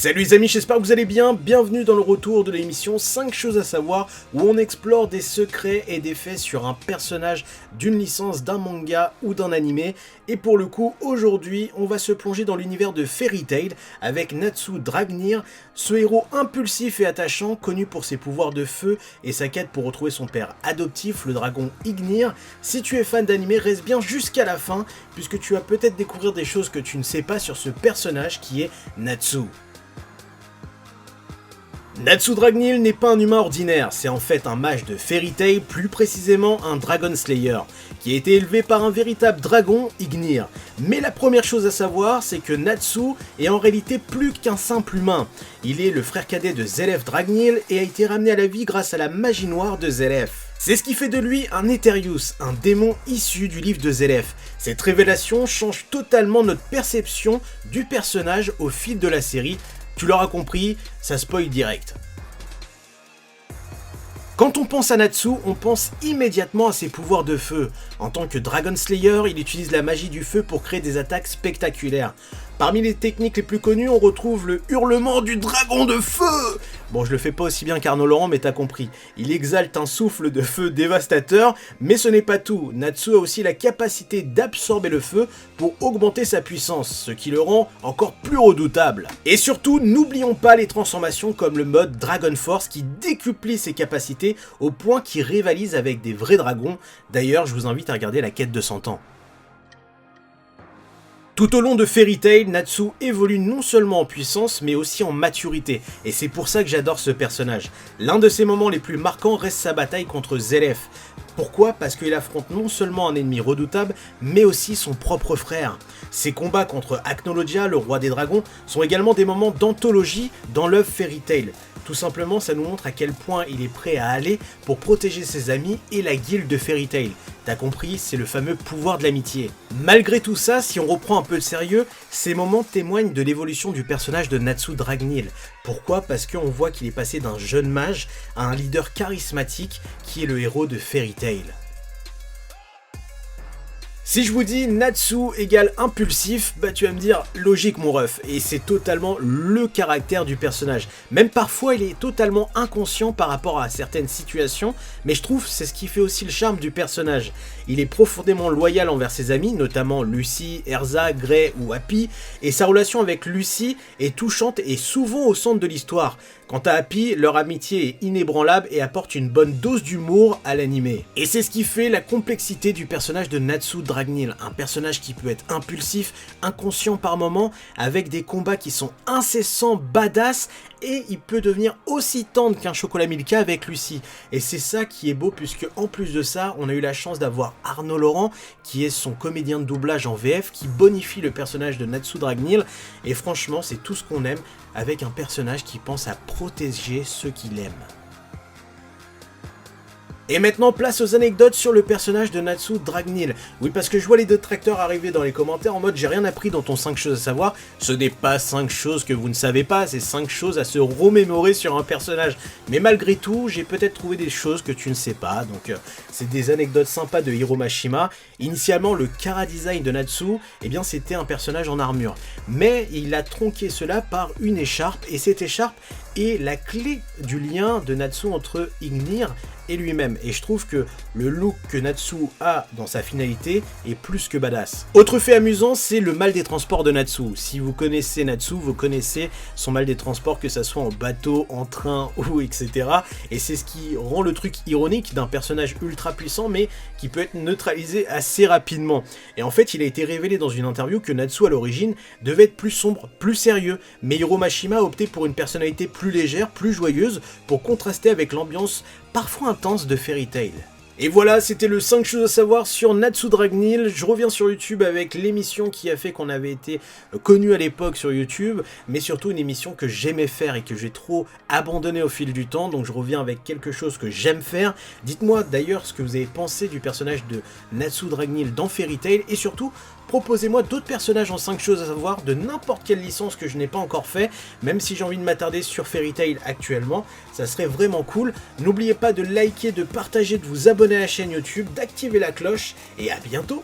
Salut les amis, j'espère que vous allez bien, bienvenue dans le retour de l'émission 5 choses à savoir où on explore des secrets et des faits sur un personnage d'une licence, d'un manga ou d'un animé. Et pour le coup, aujourd'hui, on va se plonger dans l'univers de Fairy Tail avec Natsu Dragnir, ce héros impulsif et attachant, connu pour ses pouvoirs de feu et sa quête pour retrouver son père adoptif, le dragon Ignir. Si tu es fan d'animé, reste bien jusqu'à la fin, puisque tu vas peut-être découvrir des choses que tu ne sais pas sur ce personnage qui est Natsu. Natsu Dragnil n'est pas un humain ordinaire, c'est en fait un mage de Fairy Tail, plus précisément un Dragon Slayer, qui a été élevé par un véritable dragon, Ignir. Mais la première chose à savoir, c'est que Natsu est en réalité plus qu'un simple humain. Il est le frère cadet de Zelef Dragnil et a été ramené à la vie grâce à la magie noire de Zelef. C'est ce qui fait de lui un Eterius, un démon issu du livre de Zelef. Cette révélation change totalement notre perception du personnage au fil de la série. Tu l'auras compris, ça spoil direct. Quand on pense à Natsu, on pense immédiatement à ses pouvoirs de feu. En tant que Dragon Slayer, il utilise la magie du feu pour créer des attaques spectaculaires. Parmi les techniques les plus connues, on retrouve le hurlement du dragon de feu. Bon, je le fais pas aussi bien qu'Arnaud Laurent, mais t'as compris. Il exalte un souffle de feu dévastateur, mais ce n'est pas tout. Natsu a aussi la capacité d'absorber le feu pour augmenter sa puissance, ce qui le rend encore plus redoutable. Et surtout, n'oublions pas les transformations comme le mode Dragon Force qui décuplit ses capacités au point qu'il rivalise avec des vrais dragons. D'ailleurs, je vous invite à regarder la quête de 100 ans. Tout au long de Fairy Tail, Natsu évolue non seulement en puissance, mais aussi en maturité, et c'est pour ça que j'adore ce personnage. L'un de ses moments les plus marquants reste sa bataille contre Zelef. Pourquoi ? Parce qu'il affronte non seulement un ennemi redoutable, mais aussi son propre frère. Ses combats contre Acnologia, le roi des dragons, sont également des moments d'anthologie dans l'œuvre Fairy Tail. Tout simplement, ça nous montre à quel point il est prêt à aller pour protéger ses amis et la guilde de Fairy Tail. T'as compris, c'est le fameux pouvoir de l'amitié. Malgré tout ça, si on reprend un peu de sérieux, ces moments témoignent de l'évolution du personnage de Natsu Dragnil. Pourquoi ? Parce qu'on voit qu'il est passé d'un jeune mage à un leader charismatique qui est le héros de Fairy Tail. Si je vous dis Natsu égale impulsif, bah tu vas me dire logique mon ref, et c'est totalement le caractère du personnage. Même parfois il est totalement inconscient par rapport à certaines situations, mais je trouve c'est ce qui fait aussi le charme du personnage. Il est profondément loyal envers ses amis, notamment Lucy, Erza, Gray ou Happy, et sa relation avec Lucy est touchante et souvent au centre de l'histoire. Quant à Happy, leur amitié est inébranlable et apporte une bonne dose d'humour à l'animé. Et c'est ce qui fait la complexité du personnage de Natsu Dragnil, un personnage qui peut être impulsif, inconscient par moments, avec des combats qui sont incessants, badass, et il peut devenir aussi tendre qu'un chocolat Milka avec Lucy. Et c'est ça qui est beau, puisque en plus de ça, on a eu la chance d'avoir Arnaud Laurent, qui est son comédien de doublage en VF, qui bonifie le personnage de Natsu Dragnil, et franchement, c'est tout ce qu'on aime avec un personnage qui pense à protéger ceux qu'il aime. Et maintenant, place aux anecdotes sur le personnage de Natsu Dragnil. Oui, parce que je vois les détracteurs arriver dans les commentaires en mode « j'ai rien appris dans ton 5 choses à savoir ». Ce n'est pas 5 choses que vous ne savez pas, c'est 5 choses à se remémorer sur un personnage. Mais malgré tout, j'ai peut-être trouvé des choses que tu ne sais pas. Donc, c'est des anecdotes sympas de Hiro Mashima. Initialement, le chara-design de Natsu, eh bien, c'était un personnage en armure. Mais il a tronqué cela par une écharpe, et cette écharpe est la clé du lien de Natsu entre Ignir et lui-même. Et je trouve que le look que Natsu a dans sa finalité est plus que badass. Autre fait amusant, c'est le mal des transports de Natsu. Si vous connaissez Natsu, vous connaissez son mal des transports, que ça soit en bateau, en train ou etc. Et c'est ce qui rend le truc ironique d'un personnage ultra puissant, mais qui peut être neutralisé assez rapidement. Et en fait, il a été révélé dans une interview que Natsu à l'origine devait être plus sombre, plus sérieux, mais Hiro Mashima a opté pour une personnalité plus légère, plus joyeuse, pour contraster avec l'ambiance parfois intense de Fairy Tail. Et voilà, c'était le 5 choses à savoir sur Natsu Dragnil. Je reviens sur YouTube avec l'émission qui a fait qu'on avait été connu à l'époque sur YouTube, mais surtout une émission que j'aimais faire et que j'ai trop abandonné au fil du temps, donc je reviens avec quelque chose que j'aime faire. Dites-moi d'ailleurs ce que vous avez pensé du personnage de Natsu Dragnil dans Fairy Tail, et surtout, proposez-moi d'autres personnages en 5 choses à savoir de n'importe quelle licence que je n'ai pas encore fait, même si j'ai envie de m'attarder sur Fairy Tail actuellement, ça serait vraiment cool. N'oubliez pas de liker, de partager, de vous abonner à la chaîne YouTube, d'activer la cloche, et à bientôt.